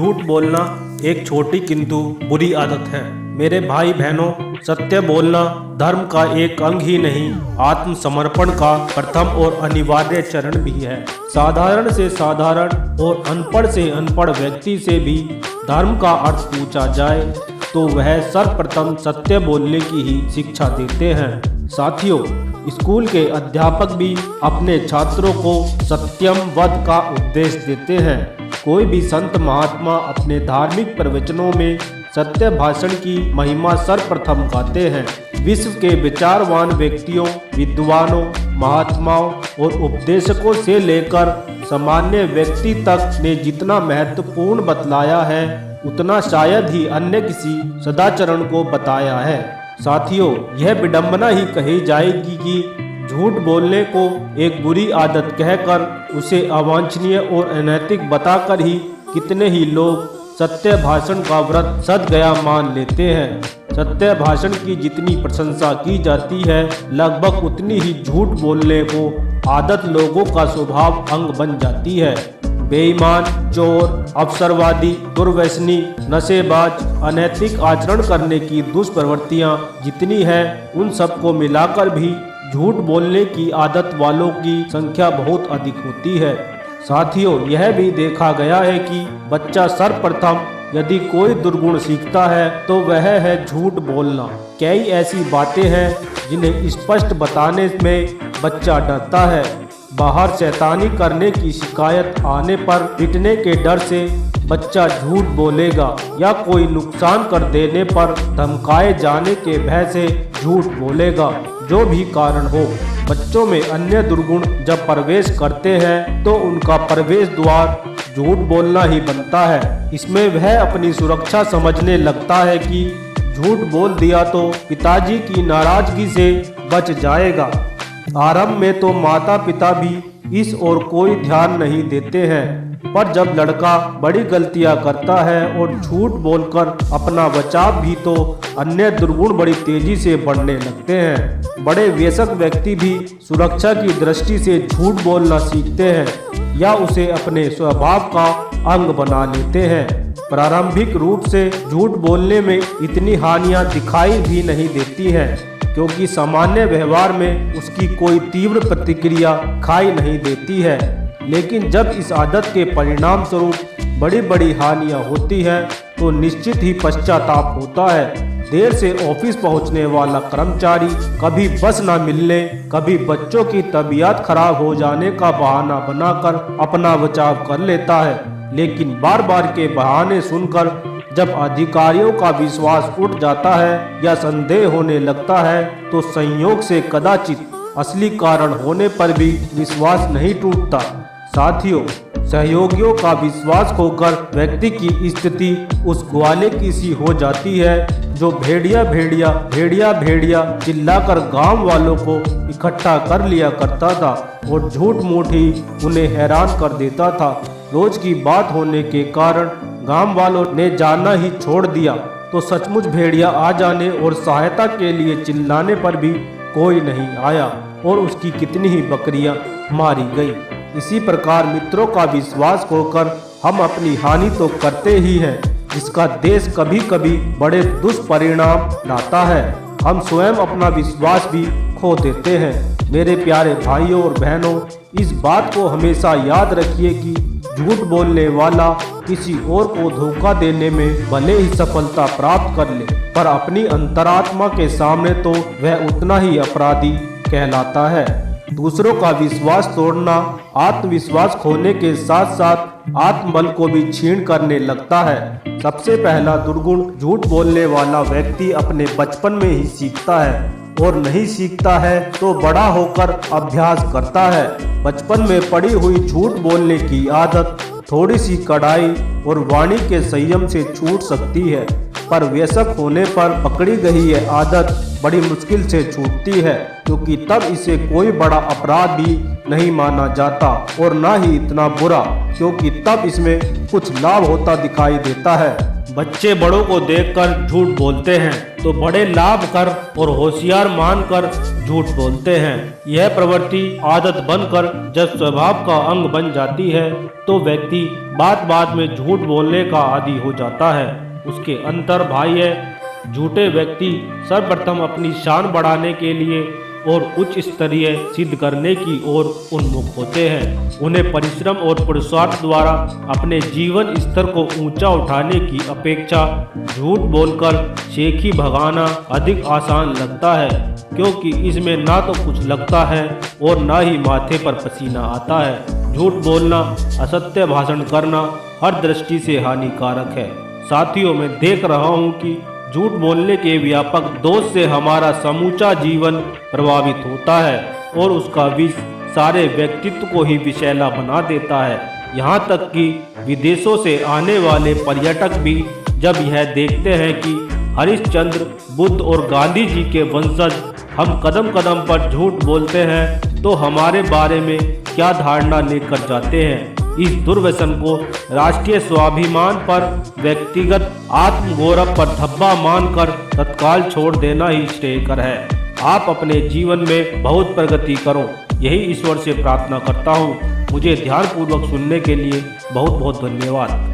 झूठ बोलना एक छोटी किंतु बुरी आदत है। मेरे भाई बहनों, सत्य बोलना धर्म का एक अंग ही नहीं, आत्मसमर्पण का प्रथम और अनिवार्य चरण भी है। साधारण से साधारण और अनपढ़ से अनपढ़ व्यक्ति से भी धर्म का अर्थ पूछा जाए तो वह सर्वप्रथम सत्य बोलने की ही शिक्षा देते हैं। साथियों, स्कूल के अध्यापक भी अपने छात्रों को सत्यम वद का उपदेश देते हैं। कोई भी संत महात्मा अपने धार्मिक प्रवचनों में सत्य भाषण की महिमा सर्वप्रथम गाते हैं। विश्व के विचारवान व्यक्तियों, विद्वानों, महात्माओं और उपदेशकों से लेकर सामान्य व्यक्ति तक ने जितना महत्वपूर्ण बतलाया है उतना शायद ही अन्य किसी सदाचरण को बताया है। साथियों, यह विडंबना ही कही जाएगी कि झूठ बोलने को एक बुरी आदत कहकर उसे अवांछनीय और अनैतिक बताकर ही कितने ही लोग सत्य भाषण का व्रत सद्गया मान लेते हैं। सत्य भाषण की जितनी प्रशंसा की जाती है, लगभग उतनी ही झूठ बोलने को आदत लोगों का स्वभाव अंग बन जाती है। बेईमान, चोर, अवसरवादी, दुर्व्यसनी, नशेबाज, अनैतिक आचरण करने की दुष्प्रवृत्तियां जितनी है, उन सबको मिलाकर भी झूठ बोलने की आदत वालों की संख्या बहुत अधिक होती है। साथियों, यह भी देखा गया है कि बच्चा सर्वप्रथम यदि कोई दुर्गुण सीखता है तो वह है झूठ बोलना। कई ऐसी बातें हैं जिन्हें स्पष्ट बताने में बच्चा डरता है। बाहर शैतानी करने की शिकायत आने पर पिटने के डर से बच्चा झूठ बोलेगा या कोई नुकसान कर देने पर धमकाए जाने के भय से झूठ बोलेगा। जो भी कारण हो, बच्चों में अन्य दुर्गुण जब प्रवेश करते हैं तो उनका प्रवेश द्वार झूठ बोलना ही बनता है। इसमें वह अपनी सुरक्षा समझने लगता है कि झूठ बोल दिया तो पिताजी की नाराजगी से बच जाएगा। आरंभ में तो माता पिता भी इस ओर कोई ध्यान नहीं देते हैं, पर जब लड़का बड़ी गलतियां करता है और झूठ बोलकर अपना बचाव भी तो अन्य दुर्गुण बड़ी तेजी से बढ़ने लगते हैं। बड़े व्यसक व्यक्ति भी सुरक्षा की दृष्टि से झूठ बोलना सीखते हैं या उसे अपने स्वभाव का अंग बना लेते हैं। प्रारंभिक रूप से झूठ बोलने में इतनी हानियां दिखाई भी नहीं देती हैं, क्योंकि सामान्य व्यवहार में उसकी कोई तीव्र प्रतिक्रिया खाई नहीं देती है। लेकिन जब इस आदत के परिणाम स्वरूप बड़ी बड़ी हानियां होती हैं तो निश्चित ही पश्चाताप होता है। देर से ऑफिस पहुंचने वाला कर्मचारी कभी बस न मिलने, कभी बच्चों की तबीयत खराब हो जाने का बहाना बनाकर अपना बचाव कर लेता है। लेकिन बार बार के बहाने सुनकर जब अधिकारियों का विश्वास उठ जाता है या संदेह होने लगता है तो संयोग से कदाचित असली कारण होने पर भी विश्वास नहीं टूटता। साथियों, सहयोगियों का विश्वास खोकर व्यक्ति की स्थिति उस ग्वाले की सी हो जाती है जो भेड़िया भेड़िया भेड़िया भेड़िया चिल्लाकर गांव वालों को इकट्ठा कर लिया करता था और झूठ मूठ ही उन्हें हैरान कर देता था। रोज की बात होने के कारण गांव वालों ने जाना ही छोड़ दिया तो सचमुच भेड़िया आ जाने और सहायता के लिए चिल्लाने पर भी कोई नहीं आया और उसकी कितनी ही बकरियां मारी गई। इसी प्रकार मित्रों का विश्वास खोकर हम अपनी हानि तो करते ही हैं, जिसका देश कभी कभी बड़े दुष्परिणाम लाता है। हम स्वयं अपना विश्वास भी खो देते हैं। मेरे प्यारे भाइयों और बहनों, इस बात को हमेशा याद रखिए कि झूठ बोलने वाला किसी और को धोखा देने में भले ही सफलता प्राप्त कर ले, पर अपनी अंतरात्मा के सामने तो वह उतना ही अपराधी कहलाता है। दूसरों का विश्वास तोड़ना आत्मविश्वास खोने के साथ साथ आत्मबल को भी छीन करने लगता है। सबसे पहला दुर्गुण झूठ बोलने वाला व्यक्ति अपने बचपन में ही सीखता है और नहीं सीखता है तो बड़ा होकर अभ्यास करता है। बचपन में पड़ी हुई झूठ बोलने की आदत थोड़ी सी कड़ाई और वाणी के संयम से छूट सकती है, पर व्यसक होने पर पकड़ी गई यह आदत बड़ी मुश्किल से छूटती है, क्योंकि तब इसे कोई बड़ा अपराध भी नहीं माना जाता और ना ही इतना बुरा, क्योंकि तब इसमें कुछ लाभ होता दिखाई देता है। बच्चे बड़ों को देखकर झूठ बोलते हैं तो बड़े लाभ कर और होशियार मानकर झूठ बोलते हैं। यह प्रवृत्ति आदत बनकर जब स्वभाव का अंग बन जाती है तो व्यक्ति बात बात में झूठ बोलने का आदी हो जाता है। उसके अंतर भाई है, झूठे व्यक्ति सर्वप्रथम अपनी शान बढ़ाने के लिए और उच्च स्तरीय सिद्ध करने की ओर उन्मुख होते हैं। उन्हें परिश्रम और पुरुषार्थ द्वारा अपने जीवन स्तर को ऊंचा उठाने की अपेक्षा झूठ बोलकर शेखी भगाना अधिक आसान लगता है, क्योंकि इसमें ना तो कुछ लगता है और ना ही माथे पर पसीना आता है। झूठ बोलना, असत्य भाषण करना हर दृष्टि से हानिकारक है। साथियों, मैं देख रहा हूँ कि झूठ बोलने के व्यापक दोष से हमारा समूचा जीवन प्रभावित होता है और उसका विष सारे व्यक्तित्व को ही विषैला बना देता है। यहाँ तक कि विदेशों से आने वाले पर्यटक भी जब यह देखते हैं कि हरिश्चंद्र, बुद्ध और गांधी जी के वंशज हम कदम कदम पर झूठ बोलते हैं तो हमारे बारे में क्या धारणा लेकर जाते हैं। इस दुर्व्यसन को राष्ट्रीय स्वाभिमान पर, व्यक्तिगत आत्मगौरव पर धब्बा मानकर तत्काल छोड़ देना ही श्रेयकर है। आप अपने जीवन में बहुत प्रगति करो, यही ईश्वर से प्रार्थना करता हूँ। मुझे ध्यानपूर्वक सुनने के लिए बहुत बहुत धन्यवाद।